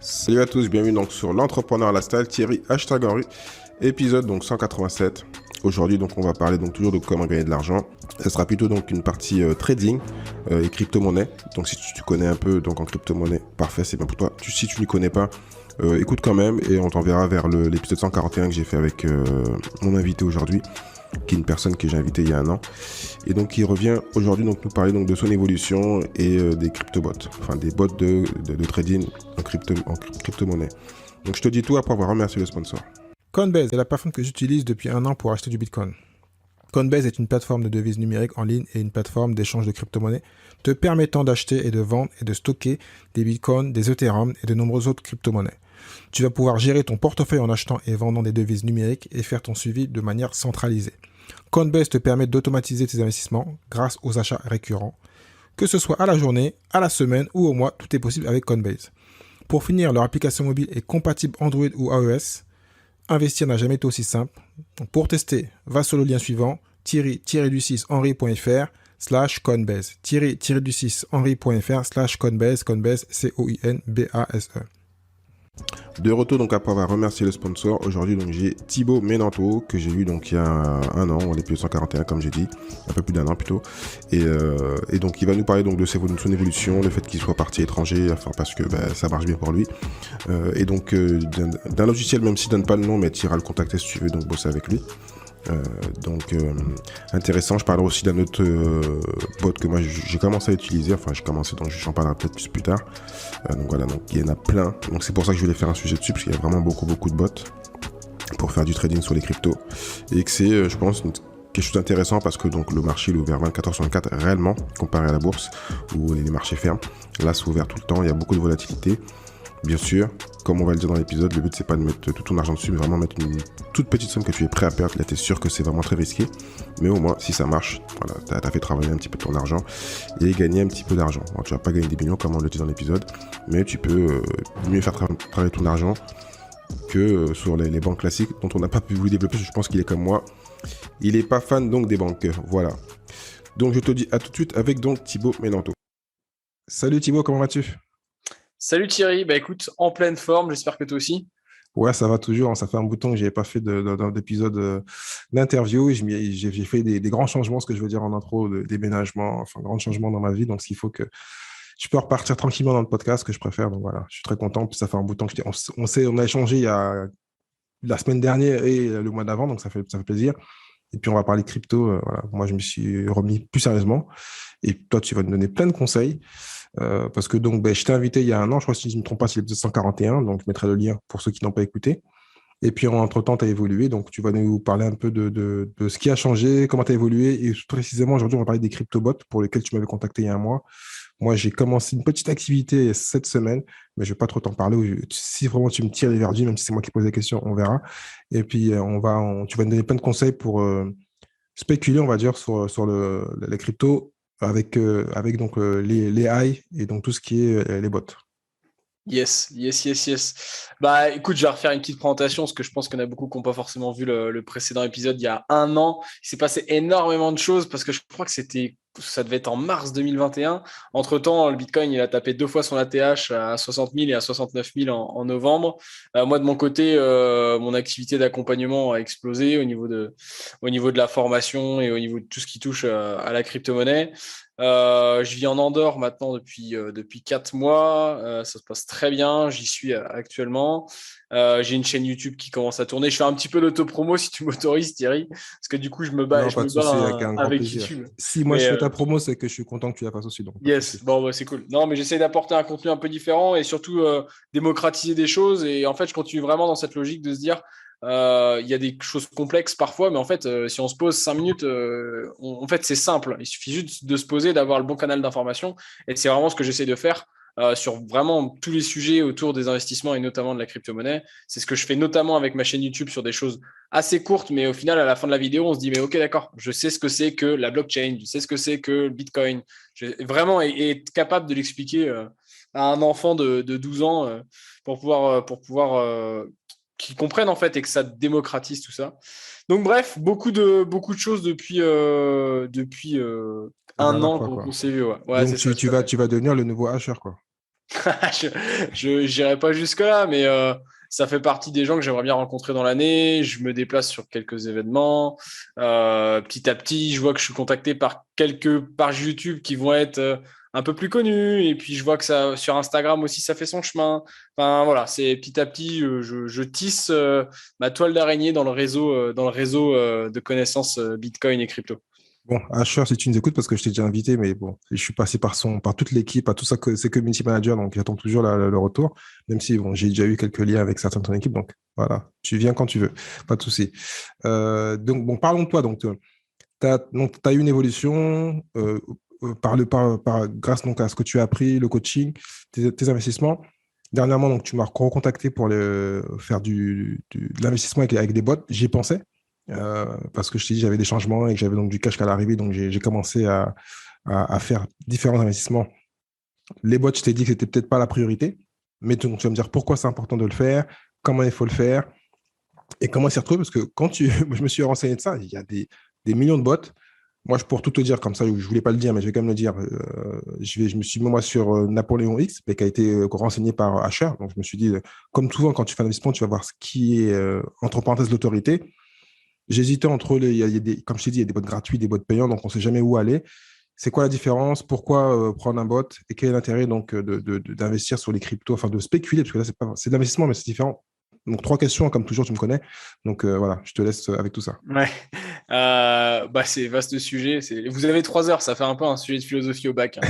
Salut à tous, bienvenue donc sur l'entrepreneur à la style, Thierry #Henry, épisode donc 187. Aujourd'hui donc on va parler donc toujours de comment gagner de l'argent. Ce sera plutôt donc une partie trading et crypto-monnaie. Donc si tu connais un peu donc en crypto-monnaie, parfait, c'est bien pour toi. Si tu n'y connais pas, écoute quand même et on t'enverra vers l'épisode 141 que j'ai fait avec mon invité aujourd'hui, qui est une personne que j'ai invitée il y a un an. Et donc il revient aujourd'hui donc nous parler donc de son évolution et des crypto-bots, enfin des bots de trading en crypto-monnaie. Donc je te dis tout après avoir remercié le sponsor. Coinbase est la plateforme que j'utilise depuis un an pour acheter du Bitcoin. Coinbase est une plateforme de devises numériques en ligne et une plateforme d'échange de crypto-monnaies te permettant d'acheter et de vendre et de stocker des Bitcoins, des Ethereum et de nombreuses autres crypto-monnaies. Tu vas pouvoir gérer ton portefeuille en achetant et vendant des devises numériques et faire ton suivi de manière centralisée. Coinbase te permet d'automatiser tes investissements grâce aux achats récurrents. Que ce soit à la journée, à la semaine ou au mois, tout est possible avec Coinbase. Pour finir, leur application mobile est compatible Android ou iOS. Investir n'a jamais été aussi simple. Donc pour tester, va sur le lien suivant, thierry-du6henry.fr/Coinbase. thierry-du6henry.fr/Coinbase, Coinbase, C-O-I-N-B-A-S-E. De retour donc après avoir remercié le sponsor, aujourd'hui donc j'ai Thibaut Ménanto que j'ai eu donc il y a un an, on est plus 141 comme j'ai dit, un peu plus d'un an plutôt, et donc il va nous parler donc de son évolution, le fait qu'il soit parti étranger, enfin parce que ça marche bien pour lui, et donc d'un logiciel, même s'il donne pas le nom, mais tu iras le contacter si tu veux donc bosser avec lui. Intéressant. Je parlerai aussi d'un autre bot que moi j'ai commencé à utiliser, enfin j'ai commencé, donc j'en parlerai peut-être plus tard. Donc voilà, donc il y en a plein, donc c'est pour ça que je voulais faire un sujet dessus, parce qu'il y a vraiment beaucoup de bots pour faire du trading sur les cryptos, et que c'est je pense quelque chose d'intéressant, parce que donc le marché il est ouvert 24h/24 réellement, comparé à la bourse où les marchés ferment. Là c'est ouvert tout le temps, il y a beaucoup de volatilité. Bien sûr, comme on va le dire dans l'épisode, le but c'est pas de mettre tout ton argent dessus, mais vraiment mettre une toute petite somme que tu es prêt à perdre. Là, tu es sûr que c'est vraiment très risqué, mais au moins, si ça marche, voilà, tu as fait travailler un petit peu ton argent et gagner un petit peu d'argent. Bon, tu vas pas gagner des millions comme on le dit dans l'épisode, mais tu peux mieux faire travailler ton argent que sur les banques classiques dont on n'a pas pu vous développer. Je pense qu'il est comme moi, il est pas fan donc des banques. Voilà. Donc je te dis à tout de suite avec donc Thibaut Ménanto. Salut Thibaut, comment vas-tu? Salut Thierry, écoute, en pleine forme, j'espère que toi aussi. Ouais, ça va toujours, hein. Ça fait un bout de temps que je n'avais pas fait d'épisode d'interview. J'ai fait des grands changements, ce que je veux dire en intro, de déménagement, enfin, grands changements dans ma vie. Donc, il faut que je peux repartir tranquillement dans le podcast, que je préfère. Donc, voilà, je suis très content. Puis, ça fait un bout de temps que on a échangé il y a la semaine dernière et le mois d'avant. Donc, ça fait plaisir. Et puis, on va parler crypto. Voilà. Moi, je me suis remis plus sérieusement. Et toi, tu vas me donner plein de conseils. Parce que donc, je t'ai invité il y a un an, je crois, si je ne me trompe pas, c'est l'épisode 141, donc je mettrai le lien pour ceux qui n'ont pas écouté. Et puis, entre-temps, tu as évolué, donc tu vas nous parler un peu de ce qui a changé, comment tu as évolué, et précisément, aujourd'hui, on va parler des crypto-bots pour lesquels tu m'avais contacté il y a un mois. Moi, j'ai commencé une petite activité cette semaine, mais je ne vais pas trop t'en parler. Si vraiment tu me tires les verdus, même si c'est moi qui pose la question, on verra. Et puis, tu vas nous donner plein de conseils pour spéculer, on va dire, sur les cryptos avec donc les AI et donc tout ce qui est les bots. Yes. Écoute, je vais refaire une petite présentation parce que je pense qu'il y en a beaucoup qui n'ont pas forcément vu le précédent épisode il y a un an. Il s'est passé énormément de choses parce que je crois que ça devait être en mars 2021. Entre-temps, le Bitcoin, il a tapé 2 fois son ATH à 60 000 et à 69 000 en novembre. Moi, de mon côté, mon activité d'accompagnement a explosé au niveau de la formation et au niveau de tout ce qui touche à la crypto-monnaie. Je vis en Andorre maintenant depuis 4 mois. Ça se passe très bien. J'y suis actuellement. J'ai une chaîne YouTube qui commence à tourner. Je fais un petit peu d'autopromo si tu m'autorises, Thierry, parce que du coup, je me bats Non, pas de souci, avec un grand avec plaisir. YouTube. Si moi je fais ta promo, c'est que je suis content que tu la fasses aussi. Donc, pas de souci. Yes, c'est cool. Non, mais j'essaie d'apporter un contenu un peu différent et surtout démocratiser des choses. Et en fait, je continue vraiment dans cette logique de se dire, il y a des choses complexes parfois, mais en fait, si on se pose 5 minutes, en fait, c'est simple. Il suffit juste de se poser, d'avoir le bon canal d'information. Et c'est vraiment ce que j'essaie de faire sur vraiment tous les sujets autour des investissements et notamment de la crypto-monnaie. C'est ce que je fais notamment avec ma chaîne YouTube sur des choses assez courtes, mais au final, à la fin de la vidéo, on se dit, mais ok, d'accord, je sais ce que c'est que la blockchain, je sais ce que c'est que le Bitcoin. Vraiment être capable de l'expliquer à un enfant de 12 ans pour pouvoir qu'ils comprennent en fait et que ça démocratise tout ça. Donc bref, beaucoup de choses depuis La un dernière an fois, quoi. qu'on s'est vu. Ouais, Donc c'est ça. tu vas devenir le nouveau Asher, quoi. Je n'irai pas jusque-là, mais ça fait partie des gens que j'aimerais bien rencontrer dans l'année. Je me déplace sur quelques événements. Petit à petit, je vois que je suis contacté par quelques pages YouTube qui vont être un peu plus connues. Et puis, je vois que ça, sur Instagram aussi, ça fait son chemin. Enfin, voilà, c'est petit à petit, je tisse ma toile d'araignée dans le réseau de connaissances Bitcoin et crypto. Bon, Asher, si tu nous écoutes, parce que je t'ai déjà invité, mais bon, je suis passé par toute l'équipe, à tout ça, c'est community manager, donc j'attends toujours le retour, même si bon, j'ai déjà eu quelques liens avec certains de ton équipe, donc voilà, tu viens quand tu veux, pas de souci. Donc, bon, parlons de toi. Donc, tu as eu une évolution grâce donc, à ce que tu as appris, le coaching, tes investissements. Dernièrement, donc, tu m'as recontacté pour faire de l'investissement avec des bots. J'y pensais parce que je t'ai dit j'avais des changements et que j'avais donc du cash à l'arrivée. Donc, j'ai commencé à faire différents investissements. Les bots, je t'ai dit que c'était peut-être pas la priorité, mais tu vas me dire pourquoi c'est important de le faire, comment il faut le faire et comment s'y retrouver. Parce que je me suis renseigné de ça, il y a des millions de bots. Moi, pour tout te dire, comme ça, je ne voulais pas le dire, mais je vais quand même le dire. Je me suis mis moi sur Napoléon X, mais qui a été renseigné par Asher. Donc, je me suis dit, comme souvent, quand tu fais un investissement, tu vas voir ce qui est, entre parenthèses, l'autorité. J'hésitais entre comme je t'ai dit, il y a des bots gratuits, des bots payants, donc on ne sait jamais où aller. C'est quoi la différence? Pourquoi prendre un bot? Et quel est l'intérêt donc d'investir sur les cryptos, enfin de spéculer, parce que là, c'est de l'investissement, mais c'est différent. Donc, trois questions, comme toujours, tu me connais. Donc, voilà, je te laisse avec tout ça. Ouais. Bah c'est vaste sujet. Vous avez 3 heures, ça fait un peu un sujet de philosophie au bac, hein,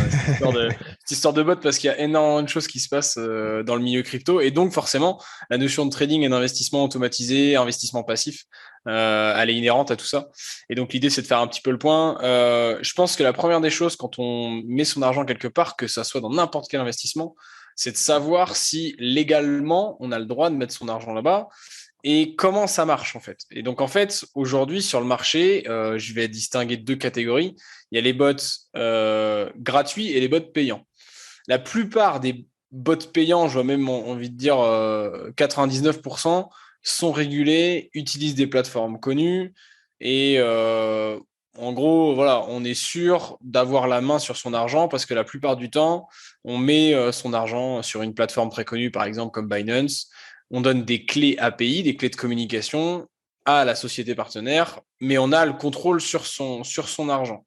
cette histoire de bot, parce qu'il y a énormément de choses qui se passent dans le milieu crypto. Et donc, forcément, la notion de trading et d'investissement automatisé, investissement passif, elle est inhérente à tout ça. Et donc, l'idée, c'est de faire un petit peu le point. Je pense que la première des choses, quand on met son argent quelque part, que ça soit dans n'importe quel investissement, c'est de savoir si légalement, on a le droit de mettre son argent là-bas et comment ça marche en fait. Et donc en fait, aujourd'hui sur le marché, je vais distinguer deux catégories. Il y a les bots gratuits et les bots payants. La plupart des bots payants, je vois même envie de dire 99%, sont régulés, utilisent des plateformes connues et en gros, voilà, on est sûr d'avoir la main sur son argent parce que la plupart du temps, on met son argent sur une plateforme très connue, par exemple comme Binance. On donne des clés API, des clés de communication à la société partenaire, mais on a le contrôle sur son argent.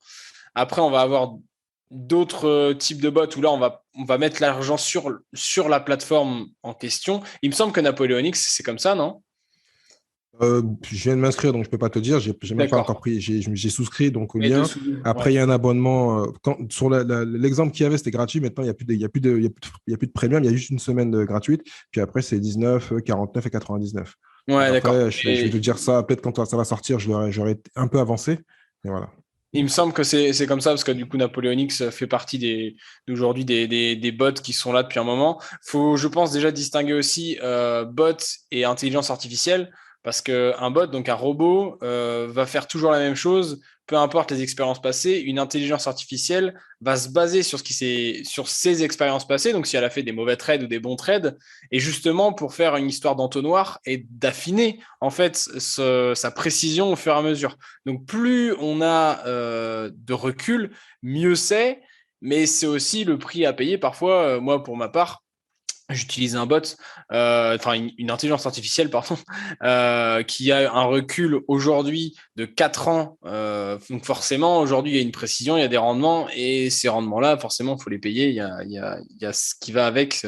Après, on va avoir d'autres types de bots où là, on va mettre l'argent sur la plateforme en question. Il me semble que Napoleonix, c'est comme ça, non? Je viens de m'inscrire, donc je ne peux pas te dire. J'ai même pas encore D'accord. pris. J'ai souscrit donc au Mais lien. dessous, Après, ouais. il y a un abonnement. Sur l'exemple qu'il y avait, c'était gratuit. Maintenant, il y a plus de premium. Il y a juste une semaine de gratuite. Puis après, c'est 19, 49 et 99. Donc Ouais, d'accord. après, je vais te dire ça. Peut-être quand ça va sortir, j'aurai un peu avancé. Et voilà. Il me semble que c'est comme ça, parce que du coup, Napoleonix fait partie d'aujourd'hui des bots qui sont là depuis un moment. Faut, je pense, déjà distinguer aussi bots et intelligence artificielle, parce qu'un bot, donc un robot, va faire toujours la même chose, peu importe les expériences passées. Une intelligence artificielle va se baser sur ses expériences passées, donc si elle a fait des mauvais trades ou des bons trades, et justement pour faire une histoire d'entonnoir et d'affiner en fait sa précision au fur et à mesure. Donc plus on a de recul, mieux c'est, mais c'est aussi le prix à payer parfois. Moi, pour ma part, j'utilise un bot, enfin une intelligence artificielle, pardon, qui a un recul aujourd'hui de 4 ans. Donc forcément, aujourd'hui, il y a une précision, il y a des rendements, et ces rendements-là, forcément, il faut les payer. Il y a ce qui va avec,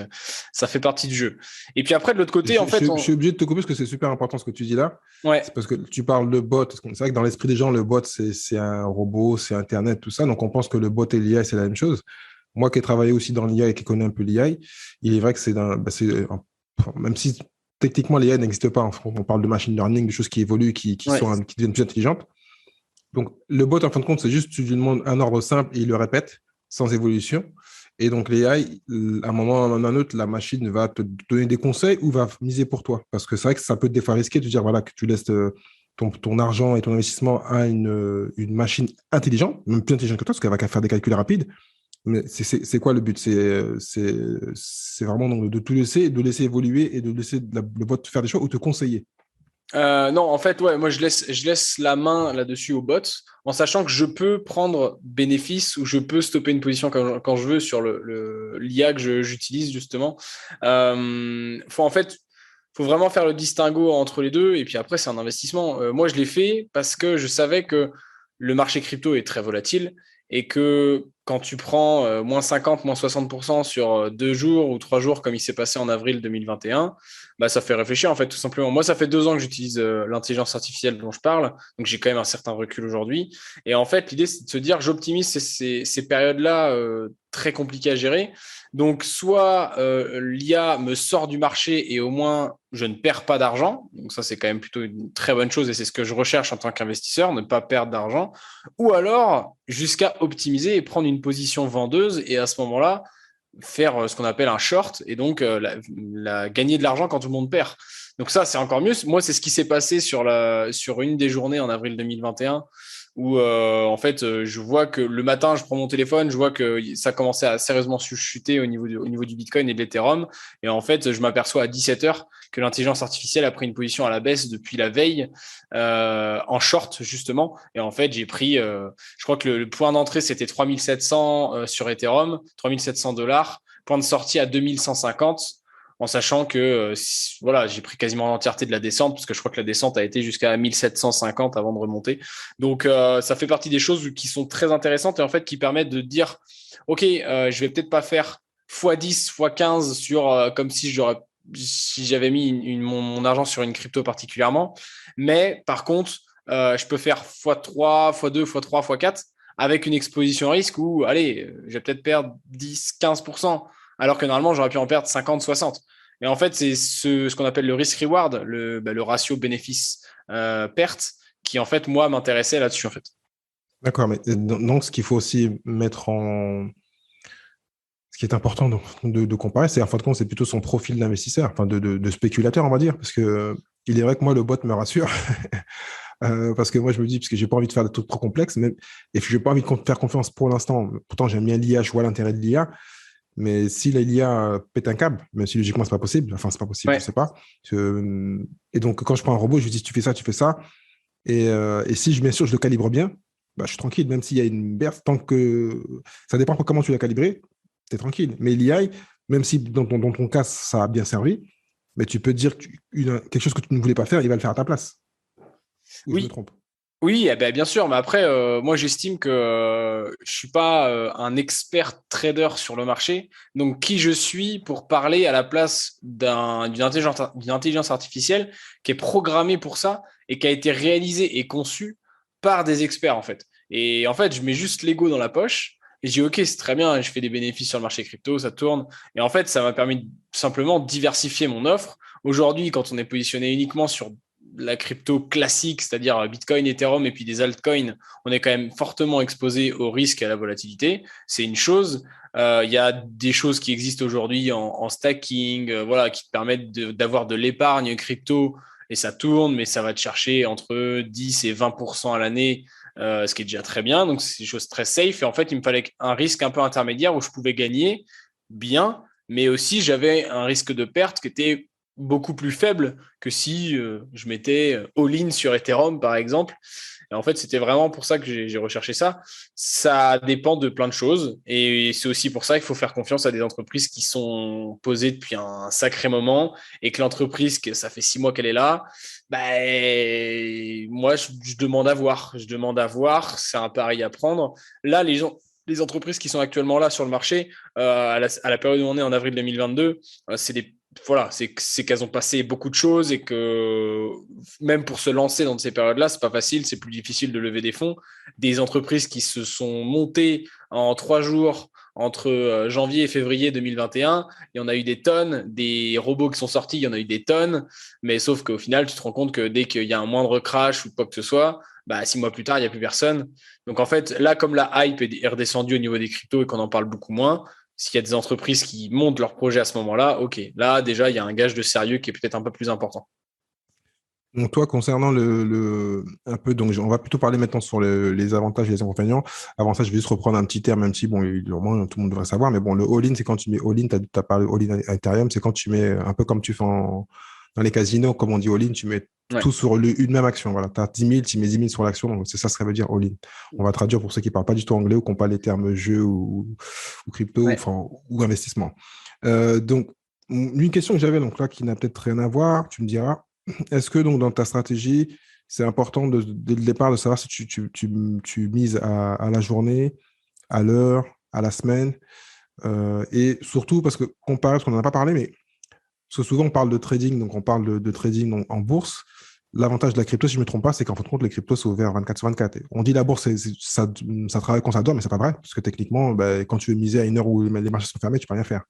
ça fait partie du jeu. Et puis après, de l'autre côté, en fait, Je suis obligé de te couper parce que c'est super important ce que tu dis là. ouais, C'est parce que tu parles de bot. C'est vrai que dans l'esprit des gens, le bot, c'est un robot, c'est Internet, tout ça. Donc on pense que le bot et l'IA, c'est la même chose. Moi qui ai travaillé aussi dans l'IA et qui connais un peu l'IA, il est vrai que même si techniquement l'IA n'existe pas, on parle de machine learning, de choses qui évoluent, ouais, qui deviennent plus intelligentes. Donc le bot, en fin de compte, c'est juste tu lui demandes un ordre simple et il le répète sans évolution. Et donc l'AI, à un moment ou à un autre, la machine va te donner des conseils ou va miser pour toi. Parce que c'est vrai que ça peut des fois risquer de dire voilà, que tu laisses ton argent et ton investissement à une machine intelligente, même plus intelligente que toi, parce qu'elle va faire des calculs rapides. Mais c'est quoi le but? C'est vraiment donc, de tout laisser, de laisser évoluer et de laisser le bot faire des choix ou te conseiller. Non, en fait, ouais, moi je laisse la main là-dessus au bot en sachant que je peux prendre bénéfice ou je peux stopper une position quand je veux sur l'IA que j'utilise justement. En fait, faut vraiment faire le distinguo entre les deux et puis après, c'est un investissement. Moi, je l'ai fait parce que je savais que le marché crypto est très volatile et que quand tu prends moins 50, moins 60% sur 2 jours ou 3 jours, comme il s'est passé en avril 2021, bah, ça fait réfléchir en fait, tout simplement. Moi, ça fait 2 ans que j'utilise l'intelligence artificielle dont je parle, donc j'ai quand même un certain recul aujourd'hui. Et en fait, l'idée, c'est de se dire, j'optimise ces périodes-là très compliquées à gérer. Donc, soit l'IA me sort du marché et au moins je ne perds pas d'argent. Donc, ça, c'est quand même plutôt une très bonne chose et c'est ce que je recherche en tant qu'investisseur, ne pas perdre d'argent. Ou alors, jusqu'à optimiser et prendre une position vendeuse et à ce moment-là, faire ce qu'on appelle un short et donc gagner de l'argent quand tout le monde perd. Donc ça, c'est encore mieux. Moi, c'est ce qui s'est passé sur une des journées en avril 2021 où en fait, je vois que le matin, je prends mon téléphone, je vois que ça commençait à sérieusement chuter au niveau du Bitcoin et de l'Ethereum. Et en fait, je m'aperçois à 17h que l'intelligence artificielle a pris une position à la baisse depuis la veille en short, justement. Et en fait, j'ai pris, je crois que le point d'entrée, c'était 3700 sur Ethereum, 3700 dollars. Point de sortie à 2150 en sachant que voilà, j'ai pris quasiment l'entièreté de la descente, parce que je crois que la descente a été jusqu'à 1750 avant de remonter. Donc, ça fait partie des choses qui sont très intéressantes et en fait qui permettent de dire, OK, je vais peut-être pas faire x10, x15 sur comme si j'avais mis mon argent sur une crypto particulièrement. Mais par contre, je peux faire x3, x2, x3, x4 avec une exposition risque où, allez, je vais peut-être perdre 10, 15%, alors que normalement, j'aurais pu en perdre 50, 60. Et en fait, c'est ce qu'on appelle le risk-reward, le ratio bénéfice-perte, qui en fait, moi, m'intéressait là-dessus, en fait. D'accord, mais donc ce qu'il faut aussi mettre en... Ce qui est important de comparer, c'est en fin de compte, c'est plutôt son profil d'investisseur, enfin de spéculateur, on va dire, parce que il est vrai que moi, le bot me rassure. Parce que moi, je me dis, parce que j'ai pas envie de faire des trucs trop complexes, et puis j'ai pas envie de faire confiance pour l'instant. Pourtant, j'aime bien l'IA, je vois l'intérêt de l'IA, mais si l'IA pète un câble, même si logiquement, c'est pas possible, enfin, c'est pas possible, Ouais. je sais pas. Et donc, quand je prends un robot, je lui dis, tu fais ça, et si, bien sûr, je le calibre bien, bah, je suis tranquille, même s'il y a une berce, tant que ça dépend comment tu l'as calibré, tu es tranquille. Mais l'IA, même si dans ton cas, ça a bien servi, mais tu peux dire quelque chose que tu ne voulais pas faire, il va le faire à ta place. Ou je me Oui, trompe? oui, eh ben, bien sûr, mais après, moi j'estime que je suis pas un expert trader sur le marché. Donc, qui je suis pour parler à la place d'une intelligence artificielle qui est programmée pour ça et qui a été réalisée et conçue par des experts, en fait. Et en fait, je mets juste l'ego dans la poche et je dis, OK, c'est très bien, je fais des bénéfices sur le marché crypto, ça tourne. Et en fait, ça m'a permis de simplement diversifier mon offre. Aujourd'hui, quand on est positionné uniquement sur la crypto classique, c'est-à-dire Bitcoin, Ethereum et puis des altcoins, on est quand même fortement exposé au risque et à la volatilité. C'est une chose. Il y a des choses qui existent aujourd'hui en stacking, voilà, qui te permettent d'avoir de l'épargne crypto et ça tourne, mais ça va te chercher entre 10 et 20% à l'année, ce qui est déjà très bien. Donc, c'est des choses très safe. Et en fait, il me fallait un risque un peu intermédiaire où je pouvais gagner bien, mais aussi j'avais un risque de perte qui était beaucoup plus faible que si je mettais all-in sur Ethereum, par exemple. Et en fait, c'était vraiment pour ça que j'ai recherché ça. Ça dépend de plein de choses. Et c'est aussi pour ça qu'il faut faire confiance à des entreprises qui sont posées depuis un sacré moment et que l'entreprise, que ça fait 6 mois qu'elle est là, ben, moi, je demande à voir. Je demande à voir. C'est un pari à prendre. Là, les entreprises qui sont actuellement là sur le marché, à la période où on est en avril 2022, c'est des voilà, c'est qu'elles ont passé beaucoup de choses et que même pour se lancer dans ces périodes-là, c'est pas facile, c'est plus difficile de lever des fonds. Des entreprises qui se sont montées en 3 jours entre janvier et février 2021, il y en a eu des tonnes. Des robots qui sont sortis, il y en a eu des tonnes. Mais sauf qu'au final, tu te rends compte que dès qu'il y a un moindre crash ou quoi que ce soit, bah, 6 mois plus tard, il n'y a plus personne. Donc en fait, là, comme la hype est redescendue au niveau des cryptos et qu'on en parle beaucoup moins, s'il y a des entreprises qui montent leur projet à ce moment-là, OK. Là, déjà, il y a un gage de sérieux qui est peut-être un peu plus important. Donc, toi, concernant un peu, donc on va plutôt parler maintenant sur les avantages et les inconvénients. Avant ça, je vais juste reprendre un petit terme, même si, bon, au moins, tout le monde devrait savoir, mais bon, le all-in, c'est quand tu mets all-in, tu as parlé all-in à Ethereum, c'est quand tu mets un peu comme tu fais dans les casinos, comme on dit all-in, tu mets Ouais. tout sur une même action. Voilà, tu as 10 000, tu mets 10 000 sur l'action. Donc, c'est ça, ça veut dire all-in. On va traduire pour ceux qui ne parlent pas du tout anglais ou qui n'ont pas les termes jeu ou crypto Ouais. ou investissement. Donc, une question que j'avais, donc là, qui n'a peut-être rien à voir, tu me diras, est-ce que donc dans ta stratégie, c'est important dès le départ de savoir si tu mises à la journée, à l'heure, à la semaine, et surtout parce que comparé à ce qu'on n'en a pas parlé, mais parce que souvent on parle de trading, donc on parle de trading en bourse. L'avantage de la crypto, si je ne me trompe pas, c'est qu'en fin de compte, les cryptos sont ouverts 24 sur 24. Et on dit la bourse, ça travaille quand ça doit, mais ce n'est pas vrai, parce que techniquement, bah, quand tu veux miser à une heure où les marchés sont fermés, tu ne peux rien faire.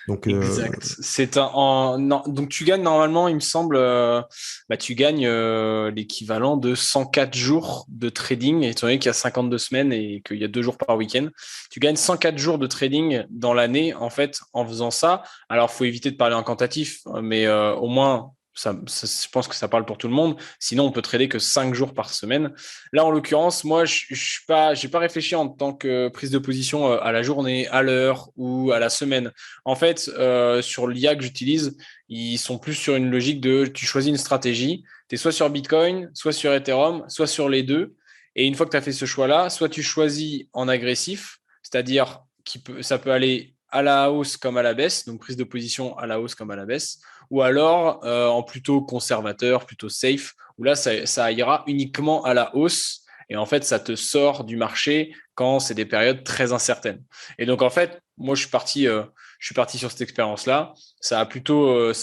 Donc, Exact. Non, donc tu gagnes normalement, il me semble, tu gagnes l'équivalent de 104 jours de trading, étant donné qu'il y a 52 semaines et qu'il y a 2 jours par week-end. Tu gagnes 104 jours de trading dans l'année, en fait, en faisant ça. Alors, il faut éviter de parler en quantitatif, mais au moins, je pense que ça parle pour tout le monde. Sinon, on peut trader que 5 jours par semaine. Là, en l'occurrence, moi, je j'ai pas réfléchi en tant que prise de position à la journée, à l'heure ou à la semaine. En fait, sur l'IA que j'utilise, ils sont plus sur une logique de tu choisis une stratégie, tu es soit sur Bitcoin, soit sur Ethereum, soit sur les deux. Et une fois que tu as fait ce choix-là, soit tu choisis en agressif, c'est-à-dire ça peut aller à la hausse comme à la baisse, donc prise de position à la hausse comme à la baisse, ou alors en plutôt conservateur, plutôt safe, où là, ça ira uniquement à la hausse. Et en fait, ça te sort du marché quand c'est des périodes très incertaines. Et donc, en fait, moi, je suis parti sur cette expérience-là. Ça a plutôt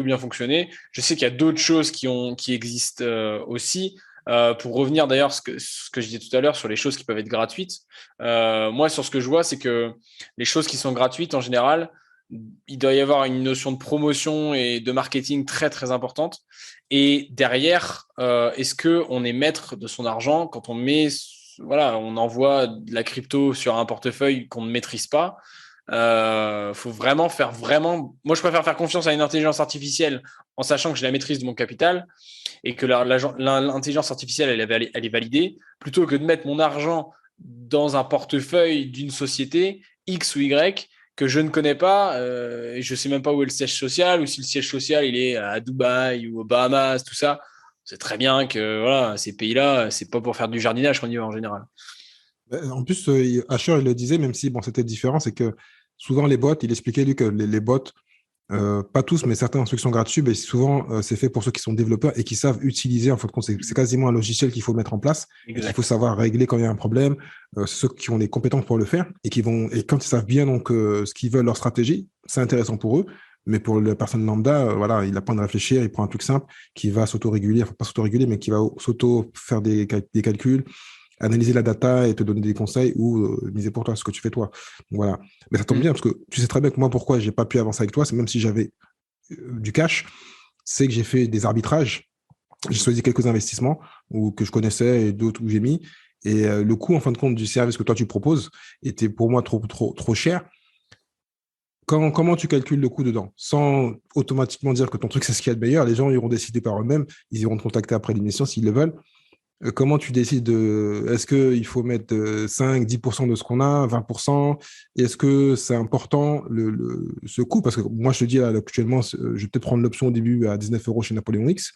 bien fonctionné. Je sais qu'il y a d'autres choses qui existent aussi. Pour revenir d'ailleurs ce que je disais tout à l'heure sur les choses qui peuvent être gratuites, moi, sur ce que je vois, c'est que les choses qui sont gratuites, en général, il doit y avoir une notion de promotion et de marketing très, très importante. Et derrière, est-ce qu'on est maître de son argent quand on envoie de la crypto sur un portefeuille qu'on ne maîtrise pas? Faut vraiment. Moi, je préfère faire confiance à une intelligence artificielle en sachant que j'ai la maîtrise de mon capital et que l'intelligence artificielle, elle est validée, plutôt que de mettre mon argent dans un portefeuille d'une société X ou Y que je ne connais pas, et je ne sais même pas où est le siège social, ou si le siège social il est à Dubaï ou aux Bahamas, tout ça. C'est très bien que voilà, ces pays-là, c'est pas pour faire du jardinage qu'on y va en général. en plus, Asher, il le disait, même si bon, c'était différent, c'est que souvent les bots, il expliquait lui que les bots, pas tous, mais certaines instructions gratuites, mais souvent c'est fait pour ceux qui sont développeurs et qui savent utiliser. En fin de compte, c'est quasiment un logiciel qu'il faut mettre en place et qu'il faut Exact. savoir régler quand il y a un problème. C'est ceux qui ont les compétences pour le faire et quand ils savent bien donc ce qu'ils veulent, leur stratégie, c'est intéressant pour eux. Mais pour la personne lambda, voilà, il n'a pas de réfléchir, il prend un truc simple qui va s'auto-réguler, enfin pas s'auto-réguler, mais qui va s'auto-faire des calculs, analyser la data et te donner des conseils ou miser pour toi ce que tu fais toi. Donc, voilà. Mais ça tombe Mm. bien parce que tu sais très bien que moi, pourquoi j'ai pas pu avancer avec toi, c'est même si j'avais du cash, c'est que j'ai fait des arbitrages. J'ai choisi quelques investissements que je connaissais et d'autres où j'ai mis. Et le coût, en fin de compte, du service que toi tu proposes était pour moi trop cher. Comment tu calcules le coût dedans sans automatiquement dire que ton truc c'est ce qu'il y a de meilleur? Les gens iront décider par eux-mêmes, ils iront te contacter après l'émission s'ils le veulent. Comment tu décides est-ce qu'il faut mettre 5, 10% de ce qu'on a, 20%? Est-ce que c'est important ce coût? Parce que moi, je te dis, là, actuellement, je vais peut-être prendre l'option au début à 19 euros chez Napoléon X,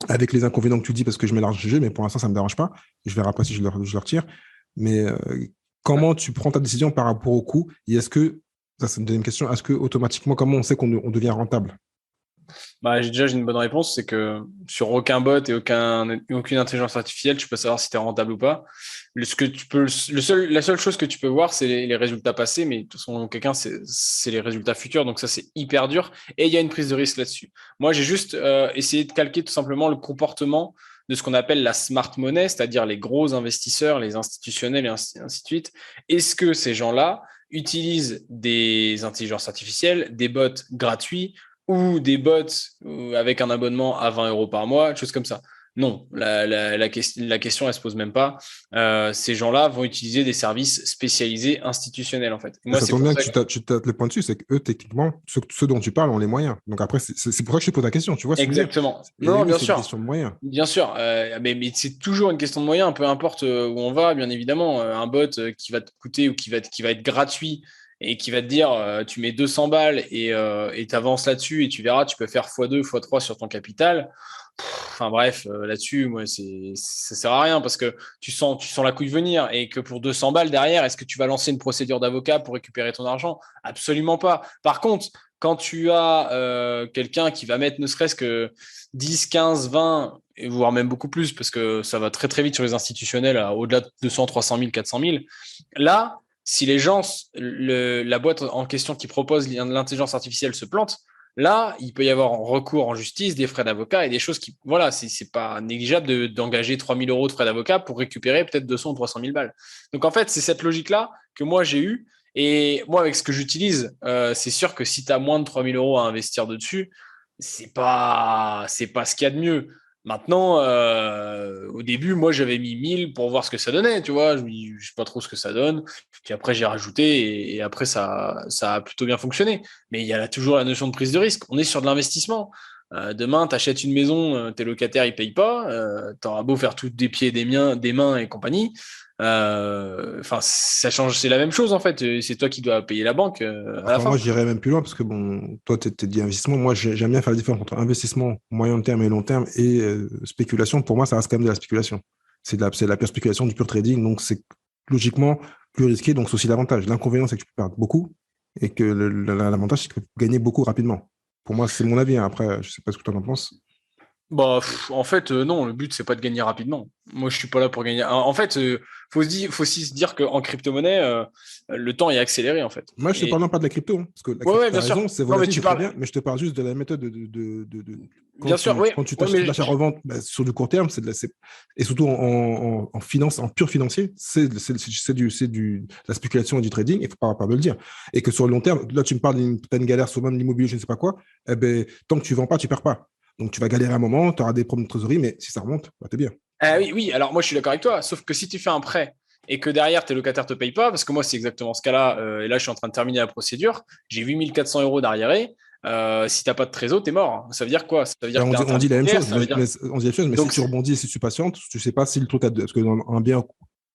avec les inconvénients que tu dis, parce que je mets l'argent chez eux, mais pour l'instant, ça ne me dérange pas. Je verrai après si je le retire. Mais comment tu prends ta décision par rapport au coût? Et est-ce que, ça c'est une deuxième question, est-ce que automatiquement, comment on sait qu'on devient rentable? Bah, j'ai une bonne réponse, c'est que sur aucun bot et aucune intelligence artificielle, tu peux savoir si tu es rentable ou pas. La seule chose que tu peux voir, c'est les résultats passés, mais de toute façon, quelqu'un, c'est les résultats futurs, donc ça, c'est hyper dur. Et il y a une prise de risque là-dessus. Moi, j'ai juste essayé de calquer tout simplement le comportement de ce qu'on appelle la smart money, c'est-à-dire les gros investisseurs, les institutionnels et ainsi de suite. Est-ce que ces gens-là utilisent des intelligences artificielles, des bots gratuits, ou des bots avec un abonnement à 20 euros par mois, choses comme ça. Non, la question, elle se pose même pas. Ces gens-là vont utiliser des services spécialisés institutionnels, en fait. Et moi, Ça c'est tombe pour bien que ça tu tapes le point dessus, c'est qu'eux, techniquement, ceux dont tu parles ont les moyens. Donc après, c'est pour ça que je te pose la question, tu vois ce que je veux dire? exactement. Et Non, oui, bien c'est une sûr. question de moyens. Bien sûr, mais c'est toujours une question de moyens, peu importe où on va, bien évidemment. Un bot qui va te coûter ou qui va être gratuit et qui va te dire tu mets 200 balles et tu avances là-dessus et tu verras, tu peux faire x2, x3 sur ton capital. Enfin bref, là-dessus, moi, ça sert à rien parce que tu sens la couille venir et que pour 200 balles derrière, est-ce que tu vas lancer une procédure d'avocat pour récupérer ton argent? Absolument pas. Par contre, quand tu as quelqu'un qui va mettre ne serait-ce que 10, 15, 20, et voire même beaucoup plus, parce que ça va très très vite sur les institutionnels, au-delà de 200, 300 000, 400 000, là, si les gens, la boîte en question qui propose l'intelligence artificielle se plante, là, il peut y avoir recours en justice, des frais d'avocat et des choses qui, voilà, c'est pas négligeable d'engager 3 000 euros de frais d'avocat pour récupérer peut-être 200 ou 300 000 balles. Donc en fait, c'est cette logique-là que moi j'ai eue. Et moi, avec ce que j'utilise, c'est sûr que si tu as moins de 3 000 euros à investir dessus, c'est pas ce qu'il y a de mieux. Maintenant, au début, moi, j'avais mis 1000 pour voir ce que ça donnait, tu vois. Je sais pas trop ce que ça donne. Puis après, j'ai rajouté et après, ça a plutôt bien fonctionné. Mais il y a là toujours la notion de prise de risque. On est sur de l'investissement. Demain, tu achètes une maison, tes locataires, ils payent pas. Tu auras beau faire tout des pieds, des mains et compagnie. Enfin, ça change, c'est la même chose en fait. C'est toi qui dois payer la banque à la Enfin, fin. moi, je dirais même plus loin parce que, bon, toi, tu dit investissement. Moi, j'aime bien faire la différence entre investissement moyen terme et long terme et spéculation. Pour moi, ça reste quand même de la spéculation. C'est de la pure spéculation, du pur trading. Donc, c'est logiquement plus risqué. Donc, c'est aussi l'avantage. L'inconvénient, c'est que tu peux perdre beaucoup et que l'avantage, c'est que tu peux gagner beaucoup rapidement. Pour moi, c'est mon avis, hein. Après, je sais pas ce que tu en penses. Bah, en fait, non, le but, c'est pas de gagner rapidement. Moi, je suis pas là pour gagner. En fait, faut aussi se dire qu'en crypto-monnaie, le temps est accéléré, en fait. Moi, je te Et parle pas de la crypto, hein, parce que la ouais, crypto, ouais, tu as bien sûr. raison, c'est Non, mais volatile, tu c'est très parles. bien, mais je te parle juste de la méthode quand Bien sûr, oui. quand tu Ouais, t'achètes de mais l'achat-revente bah, sur du court terme, et surtout en finance, en pur financier, c'est de la spéculation et du trading, il faut pas de le dire. Et que sur le long terme, là, tu me parles d'une galère sur même l'immobilier, je ne sais pas quoi, eh ben, tant que tu ne vends pas, tu ne perds pas. Donc, tu vas galérer un moment, tu auras des problèmes de trésorerie, mais si ça remonte, bah, tu es bien. ah oui, oui, alors moi je suis d'accord avec toi, sauf que si tu fais un prêt et que derrière tes locataires te payent pas, parce que moi c'est exactement ce cas-là, et là je suis en train de terminer la procédure, j'ai 8400 euros d'arriéré, si t'as pas de trésor, t'es mort. Ça veut dire quoi? Ça veut dire Ben, que t'es on dit la même intermédiaire, chose, ça veut dire. on dit la même chose, mais si Donc, tu rebondis, si tu patientes, tu ne sais pas si le truc a. Parce que dans un bien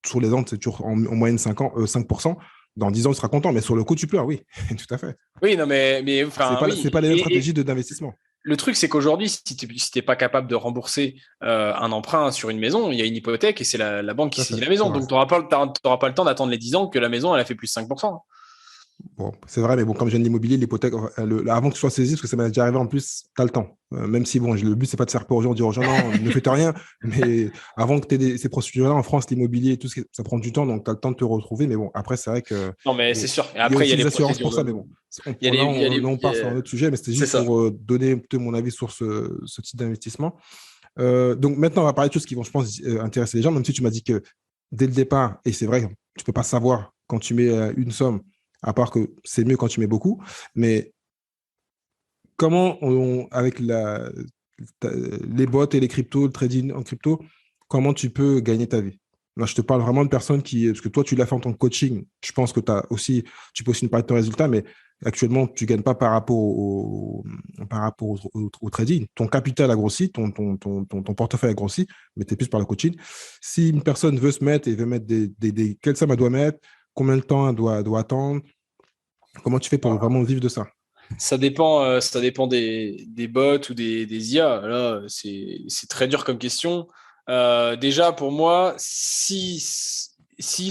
sur les ventes, c'est toujours en moyenne 5%. Dans 10 ans, tu seras content, mais sur le coup, tu pleures, oui, tout à fait. oui, non, mais enfin, C'est oui. pas les mêmes Et stratégies d'investissement. le truc, c'est qu'aujourd'hui, si tu n'es pas capable de rembourser un emprunt sur une maison, il y a une hypothèque et c'est la banque qui Tout à saisit fait, la c'est maison. vrai. Donc, tu n'auras pas le temps d'attendre les 10 ans que la maison, elle a fait plus de 5%. Bon, c'est vrai, mais bon, comme je viens de l'immobilier, l'hypothèque, avant que tu sois saisi, parce que ça m'est déjà arrivé en plus, tu as le temps. Même si, bon, le but, c'est pas de faire peur aux gens, de dire aux gens, non, ne faites rien. Mais avant que tu aies ces procédures-là, en France, l'immobilier, tout ça prend du temps, donc tu as le temps de te retrouver. Mais bon, après, c'est vrai que. Non, mais c'est Bon, sûr. Et il y a après, il y aussi a les des assurances procédures pour ça, de. mais bon, Il y a les. Il y a les... là, on part sur un autre sujet, mais c'était C'est juste ça. pour donner un peu mon avis sur ce type d'investissement. Donc maintenant, on va parler de choses qui vont, je pense, intéresser les gens, même si tu m'as dit que dès le départ, et c'est vrai, tu ne peux pas savoir quand tu mets une somme, à part que c'est mieux quand tu mets beaucoup, mais comment, avec les bots et les cryptos, le trading en crypto, comment tu peux gagner ta vie? Là, je te parle vraiment de personnes qui, parce que toi, tu l'as fait en tant que coaching. Je pense que tu peux aussi nous parler de ton résultat, mais actuellement, tu ne gagnes pas par rapport au trading. Ton capital a grossi, ton portefeuille a grossi, mais tu es plus par le coaching. Si une personne veut se mettre et veut mettre quelle somme elle doit mettre, combien de temps elle doit attendre, comment tu fais pour vraiment vivre de ça? Ça dépend des bots ou des IA. Là, c'est très dur comme question. Déjà, pour moi, si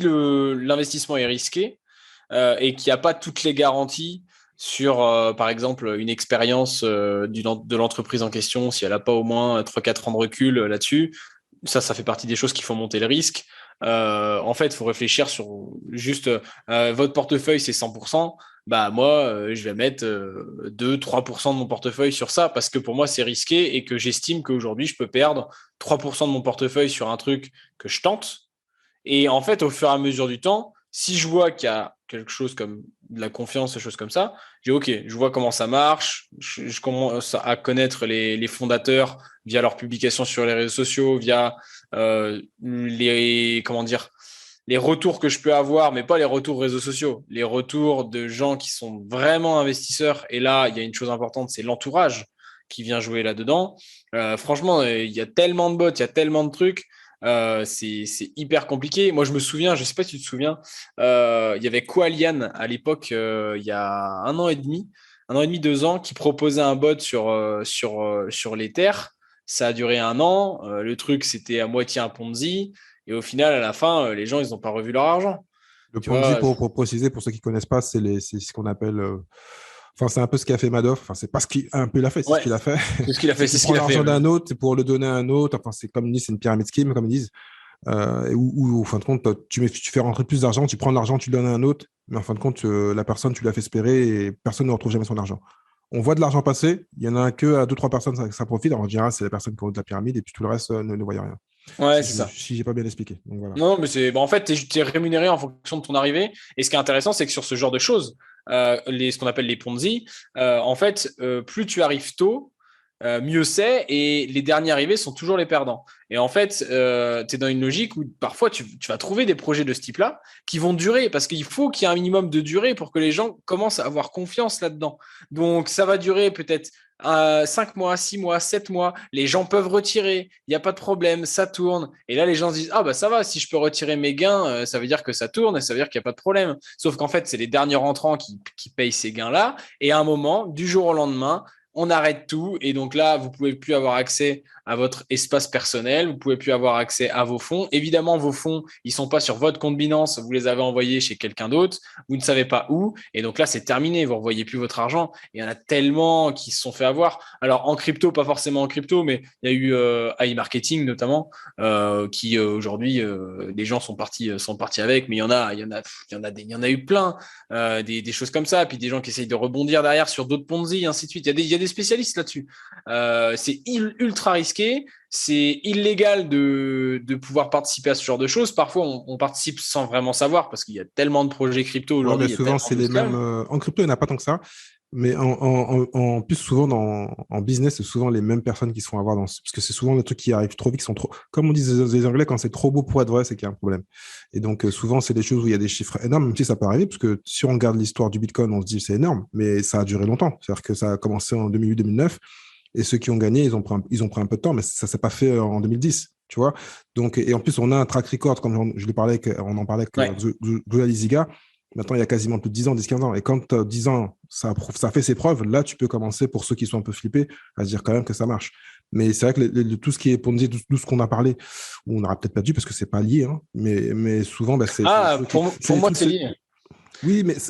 l'investissement est risqué et qu'il n'y a pas toutes les garanties sur, par exemple, une expérience de l'entreprise en question, si elle n'a pas au moins 3-4 ans de recul là-dessus, ça fait partie des choses qui font monter le risque. En fait, il faut réfléchir sur juste votre portefeuille, c'est 100%. Bah, moi, je vais mettre 2-3% de mon portefeuille sur ça parce que pour moi, c'est risqué et que j'estime qu'aujourd'hui, je peux perdre 3% de mon portefeuille sur un truc que je tente. Et en fait, au fur et à mesure du temps, si je vois qu'il y a quelque chose comme de la confiance, des choses comme ça, j'ai OK, je vois comment ça marche, je commence à connaître les fondateurs via leurs publications sur les réseaux sociaux, via comment dire, les retours que je peux avoir, mais pas les retours réseaux sociaux, les retours de gens qui sont vraiment investisseurs. Et là, il y a une chose importante, c'est l'entourage qui vient jouer là-dedans. Franchement, il y a tellement de bots, il y a tellement de trucs. C'est hyper compliqué. Moi, je me souviens, je sais pas si tu te souviens, il y avait Koalian à l'époque, il y a un an et demi, 2 ans, qui proposait un bot sur l'Ether. Ça a duré un an. Le truc, c'était à moitié un Ponzi. Et au final, à la fin, les gens, ils n'ont pas revu leur argent. Le Tu Ponzi, vois, pour préciser, pour ceux qui ne connaissent pas, c'est ce qu'on appelle. Enfin, c'est un peu ce qu'a fait Madoff. Enfin, c'est pas ce qu'il un peu il a fait, c'est ce ouais, qu'il a fait. c'est ce qu'il a fait, C'est c'est qu'il ce prend qu'il a fait. l'argent Ouais. d'un autre pour le donner à un autre. Enfin, c'est comme ils disent, c'est une pyramide scheme, comme ils disent. Où, en fin de compte, tu fais rentrer plus d'argent, tu prends de l'argent, tu le donnes à un autre, mais en fin de compte, la personne, tu l'as fait espérer et personne ne retrouve jamais son argent. On voit de l'argent passer, il y en a que à deux, trois personnes ça profite. Alors, en général, c'est les personnes qui ont de la pyramide et puis tout le reste ne voit rien. Ouais, Si c'est je ça. si j'ai pas bien expliqué. Donc voilà. Non, mais en fait, tu es rémunéré en fonction de ton arrivée. Et ce qui est intéressant, c'est que sur ce genre de choses, ce qu'on appelle les Ponzi, en fait, plus tu arrives tôt, mieux c'est. Et les derniers arrivés sont toujours les perdants. Et en fait, tu es dans une logique où parfois tu vas trouver des projets de ce type-là qui vont durer parce qu'il faut qu'il y ait un minimum de durée pour que les gens commencent à avoir confiance là-dedans. Donc, ça va durer peut-être 5 mois, 6 mois, 7 mois, les gens peuvent retirer, il n'y a pas de problème, ça tourne. Et là, les gens se disent, ah bah ça va, si je peux retirer mes gains, ça veut dire que ça tourne et ça veut dire qu'il n'y a pas de problème. Sauf qu'en fait, c'est les derniers rentrants qui payent ces gains-là. Et à un moment, du jour au lendemain, on arrête tout. Et donc là, vous pouvez plus avoir accès à votre espace personnel, vous pouvez plus avoir accès à vos fonds. Évidemment, vos fonds, ils sont pas sur votre compte Binance, vous les avez envoyés chez quelqu'un d'autre, vous ne savez pas où. Et donc là, c'est terminé, vous ne revoyez plus votre argent. Et il y en a tellement qui se sont fait avoir. Alors en crypto, pas forcément en crypto, mais il y a eu iMarketing notamment, qui aujourd'hui, des gens sont partis avec, mais il y en a eu plein, des choses comme ça, puis des gens qui essayent de rebondir derrière sur d'autres Ponzi, ainsi de suite. Il y a des spécialistes là-dessus. C'est ultra risqué, c'est illégal de pouvoir participer à ce genre de choses. Parfois, on participe sans vraiment savoir parce qu'il y a tellement de projets crypto Ouais, aujourd'hui, mais il y a souvent, tellement c'est de les mêmes. scams. En crypto, il n'y en a pas tant que ça. Mais en plus, souvent, en business, c'est souvent les mêmes personnes qui se font avoir parce que c'est souvent des trucs qui arrivent trop vite, qui sont trop. Comme on dit les Anglais, quand c'est trop beau pour être vrai, c'est qu'il y a un problème. Et donc, souvent, c'est des choses où il y a des chiffres énormes, même si ça peut arriver, parce que si on regarde l'histoire du Bitcoin, on se dit c'est énorme, mais ça a duré longtemps. C'est-à-dire que ça a commencé en 2008-2009, et ceux qui ont gagné, ils ont pris un peu de temps, mais ça ne s'est pas fait en 2010. Tu vois. Donc, et en plus, on a un track record, comme je le parlais, on en parlait avec Ouais, Zola Liziga. Maintenant, il y a quasiment plus de 10 ans, 10-15 ans. Et quand tu as 10 ans, ça fait ses preuves, là, tu peux commencer, pour ceux qui sont un peu flippés, à se dire quand même que ça marche. Mais c'est vrai que tout ce qui est Ponzi, tout ce qu'on a parlé, on n'aura peut-être pas dû parce que c'est pas lié, hein, mais souvent, bah, c'est des ah, trucs c'est pour des moi, trucs, c'est lié.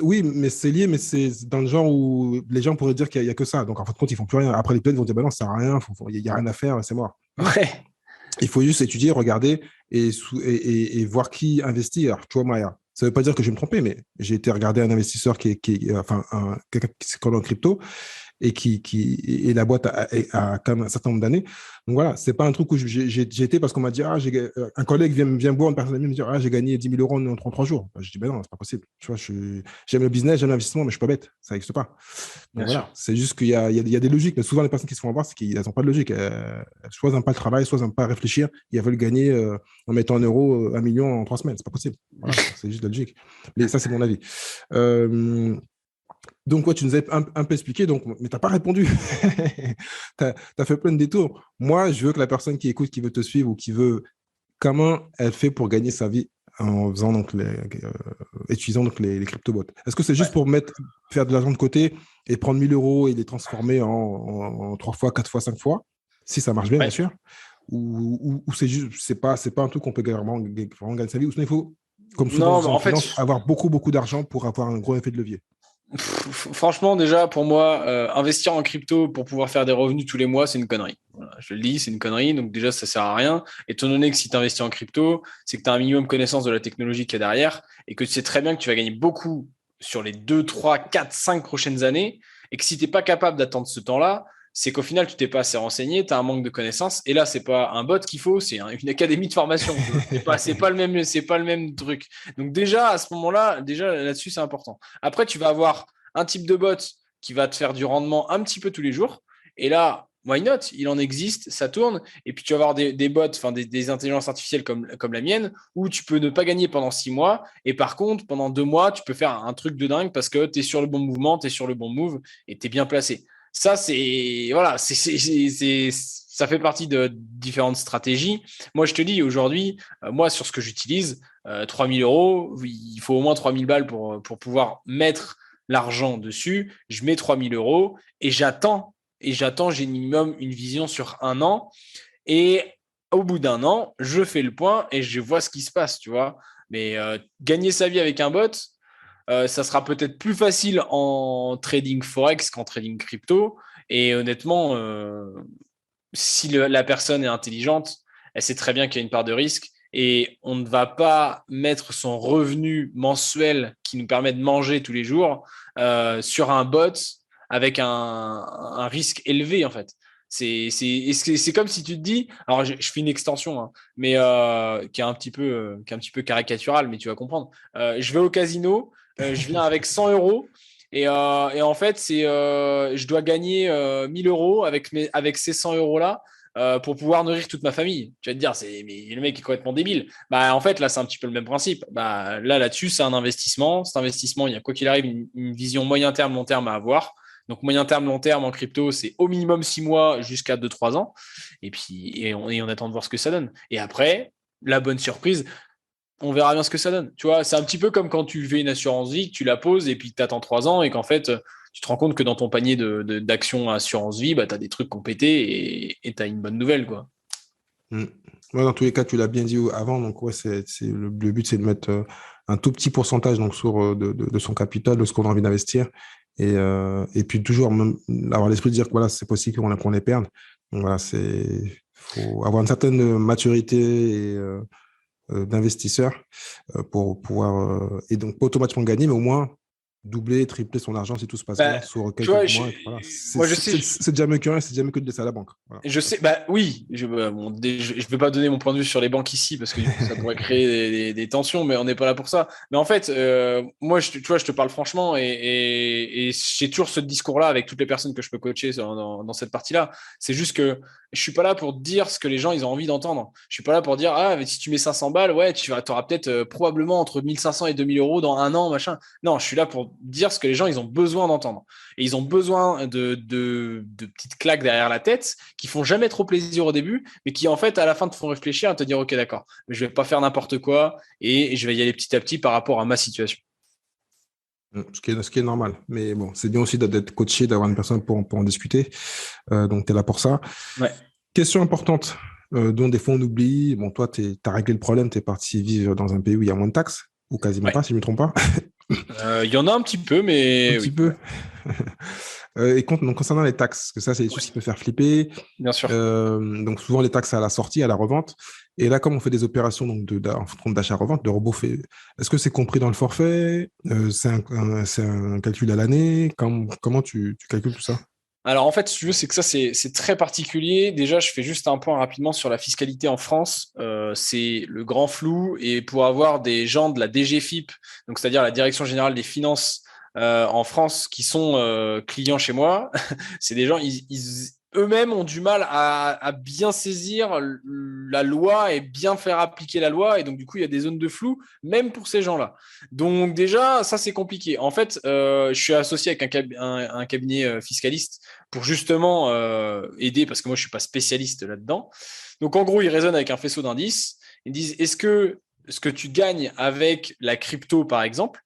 oui, mais c'est lié, mais c'est dans le genre où les gens pourraient dire qu'il y a que ça. Donc, en fin de compte, ils font plus rien. Après, les plaintes vont dire, bah non, ça sert à rien, il n'y a rien à faire, c'est mort. Non. Ouais, Il faut juste étudier, regarder et voir qui investit. Alors, tu vois, Maya, ça ne veut pas dire que je vais me tromper, mais j'ai été regarder un investisseur enfin, quelqu'un qui s'est en crypto et la boîte a quand même un certain nombre d'années. Donc voilà, c'est pas un truc où j'ai été parce qu'on m'a dit, un collègue vient me voir, une personne amie me dire, j'ai gagné 10 000 euros en 3 jours. Je dis, ben non, c'est pas possible. Tu vois, j'aime le business, j'aime l'investissement, mais je suis pas bête. Ça n'existe pas. Donc bien voilà, sûr. c'est juste qu'il y a des logiques, mais souvent les personnes qui se font avoir, c'est qu'elles n'ont pas de logique. Soit elles n'aiment pas le travail, soit elles n'aiment pas réfléchir, et elles veulent gagner en mettant 1 euro, 1 million en 3 semaines. C'est pas possible. Voilà, c'est juste de la logique. Mais ça, c'est mon avis. Euh, donc, ouais, tu nous avais un peu expliqué, donc, mais tu n'as pas répondu. Tu as fait plein de détours. Moi, je veux que la personne qui écoute, qui veut te suivre ou qui veut, comment elle fait pour gagner sa vie en faisant donc utilisant donc les crypto-bots. Est-ce que c'est juste Ouais. pour faire de l'argent de côté et prendre 1 000 euros et les transformer en 3 fois, 4 fois, 5 fois, si ça marche bien, bien Ouais. sûr, ou c'est pas un truc qu'on peut vraiment gagner sa vie, ou sinon il faut, comme souvent Non, mais en en fait, finance, avoir beaucoup, beaucoup d'argent pour avoir un gros effet de levier. franchement, déjà, pour moi, investir en crypto pour pouvoir faire des revenus tous les mois, c'est une connerie. Voilà, je le dis, c'est une connerie. Donc, déjà, ça sert à rien. Étant donné que si tu investis en crypto, c'est que tu as un minimum de connaissance de la technologie qu'il y a derrière et que tu sais très bien que tu vas gagner beaucoup sur les 2, 3, 4, 5 prochaines années. Et que si tu n'es pas capable d'attendre ce temps-là, c'est qu'au final, tu t'es pas assez renseigné, tu as un manque de connaissances. Et là, c'est pas un bot qu'il faut, c'est une académie de formation. Tu vois. C'est pas le même truc. Donc déjà, à ce moment-là, déjà là-dessus, c'est important. Après, tu vas avoir un type de bot qui va te faire du rendement un petit peu tous les jours. Et là, why not? Il en existe, ça tourne. Et puis tu vas avoir des bots, enfin des intelligences artificielles comme la mienne, où tu peux ne pas gagner pendant 6 mois. Et par contre, pendant 2 mois, tu peux faire un truc de dingue parce que tu es sur le bon mouvement, tu es sur le bon move et tu es bien placé. Ça, c'est voilà, c'est ça fait partie de différentes stratégies. Moi, je te dis aujourd'hui, moi, sur ce que j'utilise, 3 000 euros, il faut au moins 3 000 balles pour pouvoir mettre l'argent dessus. Je mets 3 000 euros et j'attends. J'ai minimum une vision sur un an. Et au bout d'un an, je fais le point et je vois ce qui se passe, tu vois. Mais gagner sa vie avec un bot, ça sera peut-être plus facile en trading forex qu'en trading crypto. Et honnêtement, si la personne est intelligente, elle sait très bien qu'il y a une part de risque et on ne va pas mettre son revenu mensuel qui nous permet de manger tous les jours sur un bot avec un risque élevé, en fait. C'est comme si tu te dis, alors je fais une extension, hein, mais qui est un petit peu caricaturale, mais tu vas comprendre. Je vais au casino, je viens avec 100 euros. Et en fait, je dois gagner 1000 euros avec ces 100 euros-là pour pouvoir nourrir toute ma famille. Tu vas te dire, mais le mec est complètement débile. Bah, en fait, là, c'est un petit peu le même principe. Bah, là-dessus, c'est un investissement. Cet investissement, il y a quoi qu'il arrive une vision moyen terme, long terme à avoir. Donc, moyen terme, long terme en crypto, c'est au minimum 6 mois jusqu'à 2-3 ans. Et puis, on attend de voir ce que ça donne. Et après, la bonne surprise, on verra bien ce que ça donne. Tu vois, c'est un petit peu comme quand tu fais une assurance vie, que tu la poses et puis tu attends 3 ans et qu'en fait, tu te rends compte que dans ton panier d'actions assurance vie, bah, tu as des trucs qui ont pété et tu as une bonne nouvelle, quoi. Ouais, dans tous les cas, tu l'as bien dit avant. Donc, ouais, le but, c'est de mettre un tout petit pourcentage donc, de son capital, de ce qu'on a envie d'investir. Et puis, toujours même, avoir l'esprit de dire que voilà, c'est possible qu'on les perde. Donc, voilà, faut avoir une certaine maturité d'investisseur pour pouvoir, et donc pas automatiquement gagner, mais au moins doubler, tripler son argent si tout se passe Bah, bien sur tu quelques vois, mois. Voilà. moi, je sais, C'est déjà mieux que rien, c'est déjà mieux que de laisser à la banque. Voilà. je sais, bah oui, je ne vais pas donner mon point de vue sur les banques ici parce que du coup, ça pourrait créer des tensions, mais on n'est pas là pour ça. Mais en fait, moi, tu vois, je te parle franchement et j'ai toujours ce discours-là avec toutes les personnes que je peux coacher dans cette partie-là. C'est juste que je suis pas là pour dire ce que les gens ils ont envie d'entendre. Je suis pas là pour dire ah mais si tu mets 500 balles, ouais, tu auras peut-être probablement entre 1500 et 2000 euros dans un an, machin. Non, je suis là pour dire ce que les gens ils ont besoin d'entendre. Et ils ont besoin de petites claques derrière la tête qui font jamais trop plaisir au début, mais qui en fait à la fin te font réfléchir et te dire ok d'accord, je vais pas faire n'importe quoi et je vais y aller petit à petit par rapport à ma situation. Ce qui est normal. Mais bon, c'est bien aussi d'être coaché, d'avoir une personne pour en discuter. Donc, tu es là pour ça. Ouais. Question importante dont des fois on oublie. Bon, toi, tu as réglé le problème, tu es parti vivre dans un pays où il y a moins de taxes, ou quasiment pas, si je ne me trompe pas. Il y en a un petit peu, mais Un petit oui. peu. Donc, concernant les taxes, parce que ça, c'est des choses qui peuvent faire flipper. Bien sûr. Donc, souvent, les taxes à la sortie, à la revente. Et là, comme on fait des opérations donc en compte d'achat-revente, le robot fait. Est-ce que c'est compris dans le forfait? C'est un calcul à l'année? Comment tu calcules tout ça? Alors en fait, si tu veux, c'est que ça, c'est très particulier. Déjà, je fais juste un point rapidement sur la fiscalité en France. C'est le grand flou. Et pour avoir des gens de la DGFIP, donc c'est-à-dire la Direction Générale des Finances en France, qui sont clients chez moi, c'est des gens, eux-mêmes ont du mal à bien saisir la loi et bien faire appliquer la loi. Et donc, du coup, il y a des zones de flou, même pour ces gens-là. Donc, déjà, ça, c'est compliqué. En fait, je suis associé avec un cabinet fiscaliste pour justement aider, parce que moi, je ne suis pas spécialiste là-dedans. Donc, en gros, ils raisonnent avec un faisceau d'indices. Ils disent, est-ce que ce que tu gagnes avec la crypto, par exemple,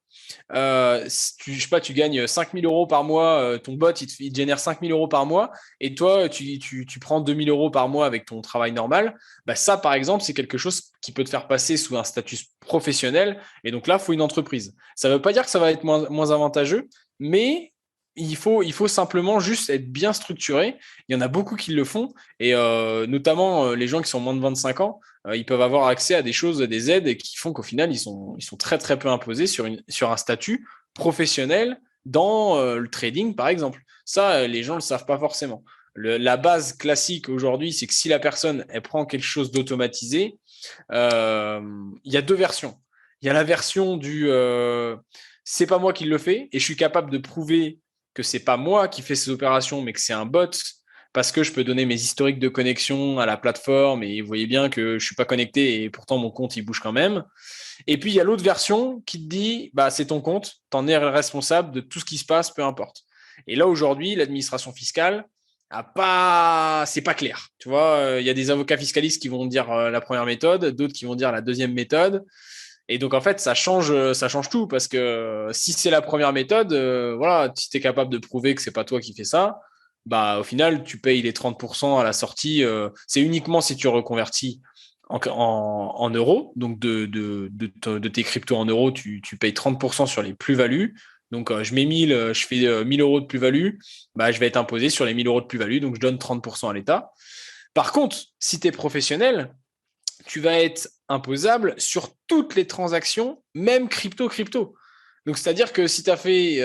je sais pas, tu gagnes 5 000 euros par mois, ton bot, il te génère 5 000 euros par mois, et toi, tu prends 2 000 euros par mois avec ton travail normal, bah ça, par exemple, c'est quelque chose qui peut te faire passer sous un statut professionnel, et donc là, il faut une entreprise. Ça ne veut pas dire que ça va être moins avantageux, mais il faut simplement juste être bien structuré. Il y en a beaucoup qui le font, et notamment les gens qui sont moins de 25 ans, ils peuvent avoir accès à des choses, des aides qui font qu'au final, ils sont très, très peu imposés sur un statut professionnel dans le trading, par exemple. Ça, les gens ne le savent pas forcément. La base classique aujourd'hui, c'est que si la personne elle prend quelque chose d'automatisé, il y a deux versions. Il y a la version du c'est pas moi qui le fais et je suis capable de prouver que c'est pas moi qui fais ces opérations, mais que c'est un bot parce que je peux donner mes historiques de connexion à la plateforme et vous voyez bien que je suis pas connecté et pourtant mon compte il bouge quand même. Et puis il y a l'autre version qui te dit bah c'est ton compte, t'en es responsable de tout ce qui se passe, peu importe. Et là aujourd'hui, l'administration fiscale c'est pas clair. Tu vois, il y a des avocats fiscalistes qui vont dire la première méthode, d'autres qui vont dire la deuxième méthode. Et donc, en fait, ça change tout parce que si c'est la première méthode, voilà, si tu es capable de prouver que c'est pas toi qui fais ça, bah, au final, tu payes les 30% à la sortie. C'est uniquement si tu reconvertis en euros. Donc, de tes cryptos en euros, tu payes 30% sur les plus-values. Donc, je mets 1000, je fais 1000 euros de plus-value, bah, je vais être imposé sur les 1000 euros de plus-value. Donc, je donne 30% à l'État. Par contre, si tu es professionnel, tu vas être imposable sur toutes les transactions, même crypto. Donc, c'est-à-dire que si tu as fait,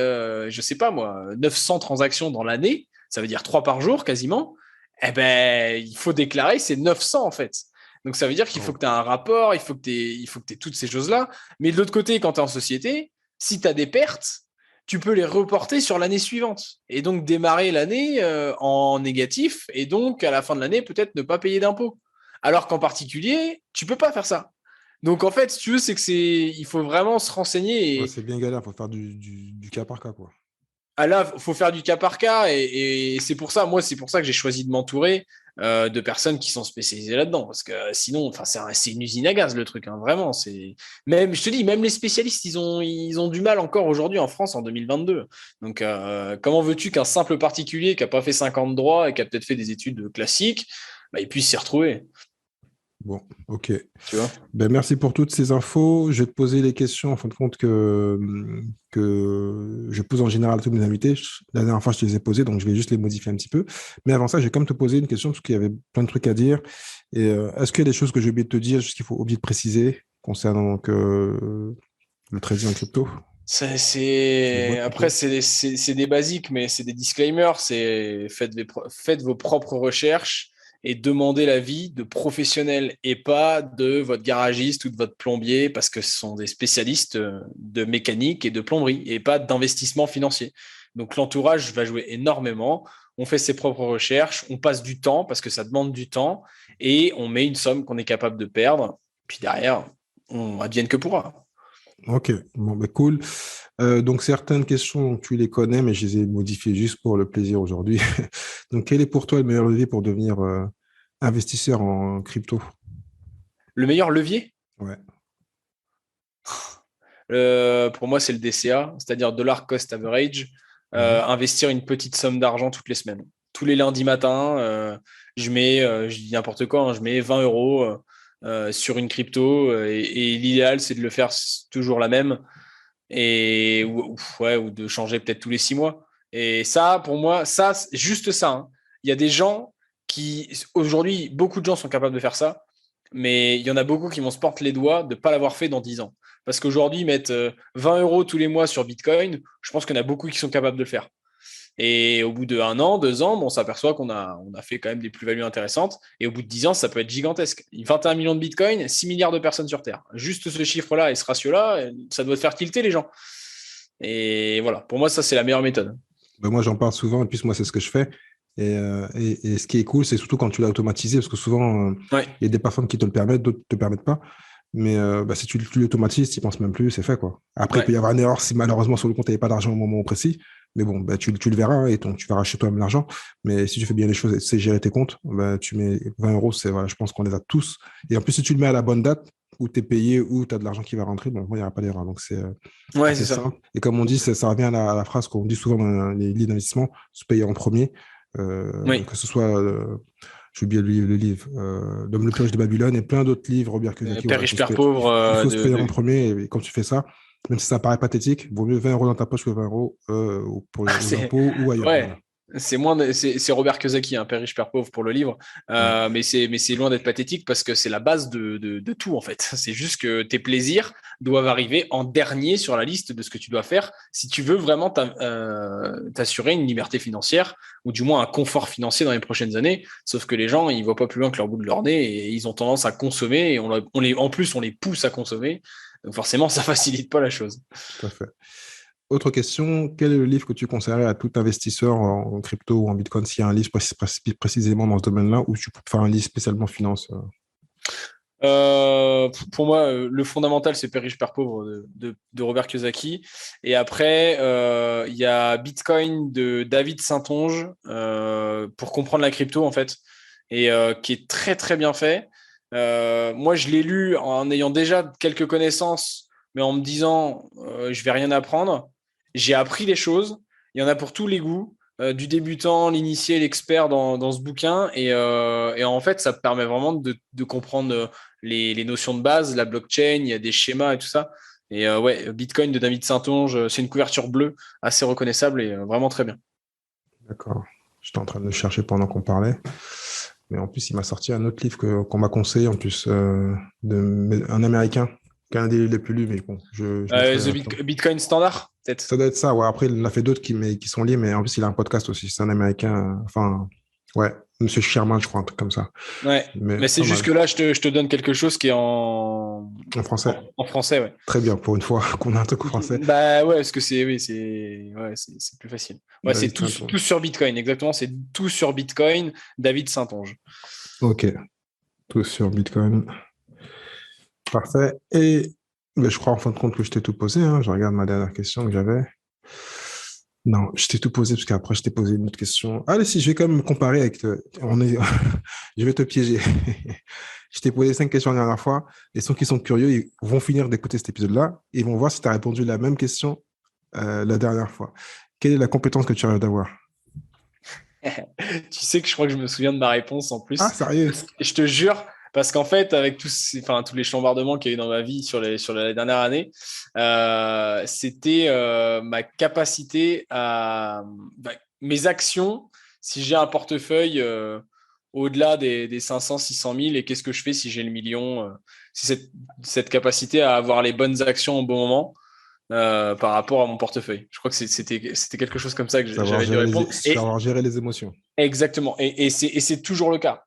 je sais pas moi, 900 transactions dans l'année, ça veut dire 3 par jour quasiment, eh ben, il faut déclarer ces 900 en fait. Donc, ça veut dire qu'il faut que tu aies un rapport, il faut que tu aies toutes ces choses-là. Mais de l'autre côté, quand tu es en société, si tu as des pertes, tu peux les reporter sur l'année suivante. Et donc, démarrer l'année en négatif et donc, à la fin de l'année, peut-être ne pas payer d'impôts. Alors qu'en particulier, tu peux pas faire ça. Donc en fait, si tu veux, il faut vraiment se renseigner. Ouais, c'est bien galère, il faut faire du cas par cas, quoi. Là, il faut faire du cas par cas. Et c'est pour ça, c'est pour ça que j'ai choisi de m'entourer de personnes qui sont spécialisées là-dedans. Parce que sinon, c'est une usine à gaz le truc, hein, vraiment. Même, je te dis, même les spécialistes, ils ont du mal encore aujourd'hui en France en 2022. Donc, comment veux-tu qu'un simple particulier qui n'a pas fait 50 droits et qui a peut-être fait des études classiques, bah, il puisse s'y retrouver? Bon, ok. Tu vois? Ben, merci pour toutes ces infos. Je vais te poser les questions en fin de compte que je pose en général à tous mes invités. La dernière fois, je te les ai posées, donc je vais juste les modifier un petit peu. Mais avant ça, je vais quand même te poser une question parce qu'il y avait plein de trucs à dire. Et est-ce qu'il y a des choses que j'ai oublié de te dire, juste qu'il faut oublier de préciser concernant donc, le trading en crypto? Après, c'est des basiques, mais c'est des disclaimers. Faites vos propres recherches et demandez l'avis de professionnels et pas de votre garagiste ou de votre plombier parce que ce sont des spécialistes de mécanique et de plomberie et pas d'investissement financier. Donc, l'entourage va jouer énormément. On fait ses propres recherches, on passe du temps parce que ça demande du temps et on met une somme qu'on est capable de perdre. Puis derrière, on advienne que pourra. Ok, bon, ben cool. Donc, certaines questions, tu les connais, mais je les ai modifiées juste pour le plaisir aujourd'hui. Donc, quel est pour toi le meilleur levier pour devenir investisseur en crypto? Le meilleur levier? Ouais. Pour moi, c'est le DCA, c'est-à-dire Dollar Cost Average. Mhm. Investir une petite somme d'argent toutes les semaines. Tous les lundis matins, je dis n'importe quoi, hein, je mets 20 euros sur une crypto et l'idéal, c'est de le faire toujours la même ou de changer peut-être tous les 6 mois. Et ça, pour moi, juste ça. Hein. Il y a des gens aujourd'hui, beaucoup de gens sont capables de faire ça, mais il y en a beaucoup qui vont se porter les doigts de ne pas l'avoir fait dans 10 ans. Parce qu'aujourd'hui, mettre 20 euros tous les mois sur Bitcoin, je pense qu'il y en a beaucoup qui sont capables de le faire. Et au bout de 1 an, 2 ans, on s'aperçoit on a fait quand même des plus-values intéressantes. Et au bout de 10 ans, ça peut être gigantesque. 21 millions de Bitcoin, 6 milliards de personnes sur Terre. Juste ce chiffre-là et ce ratio-là, ça doit te faire tilter les gens. Et voilà, pour moi, ça, c'est la meilleure méthode. Ben, moi, j'en parle souvent, et puis moi, c'est ce que je fais. Et ce qui est cool, c'est surtout quand tu l'as automatisé, parce que souvent, Ouais. il y a des plateformes qui te le permettent, d'autres ne te permettent pas. Mais bah, si tu l'automatises, tu n'y penses même plus, c'est fait, quoi. Après, il Ouais. peut y avoir une erreur si malheureusement sur le compte, tu n'avais pas d'argent au moment précis. Mais bon, bah, tu le verras et tu vas racheter toi-même l'argent. Mais si tu fais bien les choses et tu sais gérer tes comptes, bah, tu mets 20 euros, voilà, je pense qu'on les a tous. Et en plus, si tu le mets à la bonne date, où tu es payé, où tu as de l'argent qui va rentrer, bon, il n'y aura pas d'erreur. Donc, c'est Ouais, assez c'est ça. simple. Et comme on dit, ça revient à la phrase qu'on dit souvent dans les livres d'investissement, se payer en premier. Oui. Que ce soit, j'ai oublié le livre, L'homme le plus riche de Babylone et plein d'autres livres, Robert Kiyosaki, Père voilà, riche, père pauvre. il faut se payer en premier. Et quand tu fais ça, même si ça paraît pathétique, vaut mieux 20 euros dans ta poche que 20 euros aux C'est impôts ou ailleurs. ouais, Voilà. c'est Robert Kiyosaki, un Père riche, père pauvre pour le livre. Ouais. Mais c'est loin d'être pathétique parce que c'est la base de tout en fait. C'est juste que tes plaisirs doivent arriver en dernier sur la liste de ce que tu dois faire si tu veux vraiment t'assurer une liberté financière ou du moins un confort financier dans les prochaines années. Sauf que les gens, ils voient pas plus loin que leur bout de leur nez et ils ont tendance à consommer et en plus on les pousse à consommer. Donc forcément, ça facilite pas la chose. Tout à fait. Autre question, quel est le livre que tu conseillerais à tout investisseur en crypto ou en Bitcoin s'il y a un livre précisément dans ce domaine-là ou tu peux faire un livre spécialement finance? Pour moi, le fondamental, c'est Père riche, Père pauvre de Robert Kiyosaki. Et après, il y a Bitcoin de David Saintonge pour comprendre la crypto, en fait, et qui est très, très bien fait. Moi, je l'ai lu en ayant déjà quelques connaissances, mais en me disant, je vais rien apprendre. J'ai appris des choses. Il y en a pour tous les goûts. Du débutant, l'initié, l'expert dans ce bouquin. Et en fait, ça permet vraiment de comprendre les notions de base, la blockchain, il y a des schémas et tout ça. Et ouais, Bitcoin de David Saintonge, c'est une couverture bleue assez reconnaissable et vraiment très bien. D'accord. J'étais en train de le chercher pendant qu'on parlait. Mais en plus, il m'a sorti un autre livre qu'on m'a conseillé, en plus, un Américain, qu'un des livres les plus lus, mais bon, je mettrai Bitcoin Standard, peut-être. Ça doit être ça, ouais. Après, il en a fait d'autres qui sont liés, mais en plus, il a un podcast aussi. C'est un Américain, enfin, ouais, Monsieur Sherman, je crois, un truc comme ça. Ouais, mais c'est juste que là, je te donne quelque chose qui est en français. En français, ouais. Très bien, pour une fois qu'on a un truc français. Bah ouais, parce que c'est plus facile. Ouais, c'est tout sur Bitcoin, exactement. C'est tout sur Bitcoin, David Saintonge. Ok, tout sur Bitcoin. Parfait. Et mais je crois en fin de compte que je t'ai tout posé. Hein. Je regarde ma dernière question que j'avais. Non, je t'ai tout posé parce qu'après, je t'ai posé une autre question. Allez, si, je vais quand même me comparer avec... Je vais te piéger. Je t'ai posé 5 questions la dernière fois. Et ceux qui sont curieux, ils vont finir d'écouter cet épisode-là. Et ils vont voir si tu as répondu la même question la dernière fois. Quelle est la compétence que tu rêves d'avoir? Tu sais que je crois que je me souviens de ma réponse en plus. Ah, sérieux? Je te jure, parce qu'en fait, avec tous les chambardements qu'il y a eu dans ma vie sur la dernière année, c'était ma capacité à... mes actions, si j'ai un portefeuille au-delà des 500, 600 000, et qu'est-ce que je fais si j'ai le million, c'est cette capacité à avoir les bonnes actions au bon moment. Par rapport à mon portefeuille. Je crois que c'était quelque chose comme ça que j'avais dû répondre. Savoir gérer les émotions. Exactement. Et c'est toujours le cas.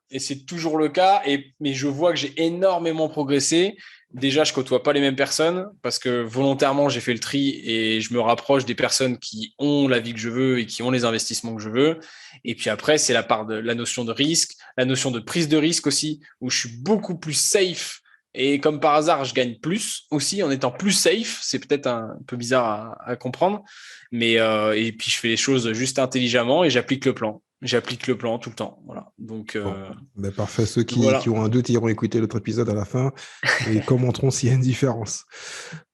Mais je vois que j'ai énormément progressé. Déjà, je côtoie pas les mêmes personnes parce que volontairement, j'ai fait le tri et je me rapproche des personnes qui ont la vie que je veux et qui ont les investissements que je veux. Et puis après, c'est la part de la notion de risque, la notion de prise de risque aussi, où je suis beaucoup plus safe. Et comme par hasard, je gagne plus aussi en étant plus safe. C'est peut-être un peu bizarre à comprendre. Mais et puis, je fais les choses juste intelligemment et j'applique le plan. J'applique le plan tout le temps. Voilà. Donc, ben parfait. Ceux qui ont un doute iront écouter l'autre épisode à la fin et commenteront s'il y a une différence.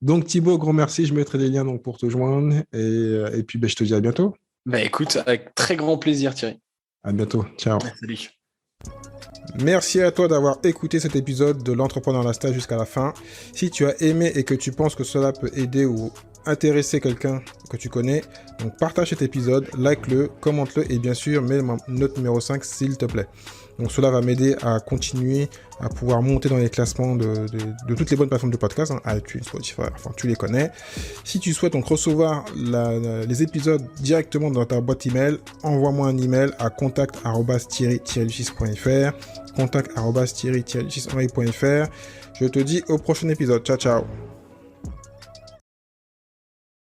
Donc, Thibaut, grand merci. Je mettrai les liens donc, pour te joindre. Et puis, ben, je te dis à bientôt. Bah, écoute, avec très grand plaisir, Thierry. À bientôt. Ciao. Salut. Merci à toi d'avoir écouté cet épisode de l'Entrepreneur en Stage jusqu'à la fin. Si tu as aimé et que tu penses que cela peut aider ou intéresser quelqu'un que tu connais, donc partage cet épisode, like-le, commente-le et bien sûr mets note numéro 5 s'il te plaît. Donc cela va m'aider à continuer à pouvoir monter dans les classements de toutes les bonnes plateformes de podcast, hein, iTunes, Spotify, enfin tu les connais. Si tu souhaites donc recevoir les épisodes directement dans ta boîte email, envoie-moi un email à contact@thierry-6.fr, contact@thierry-6.fr. Je te dis au prochain épisode. Ciao ciao.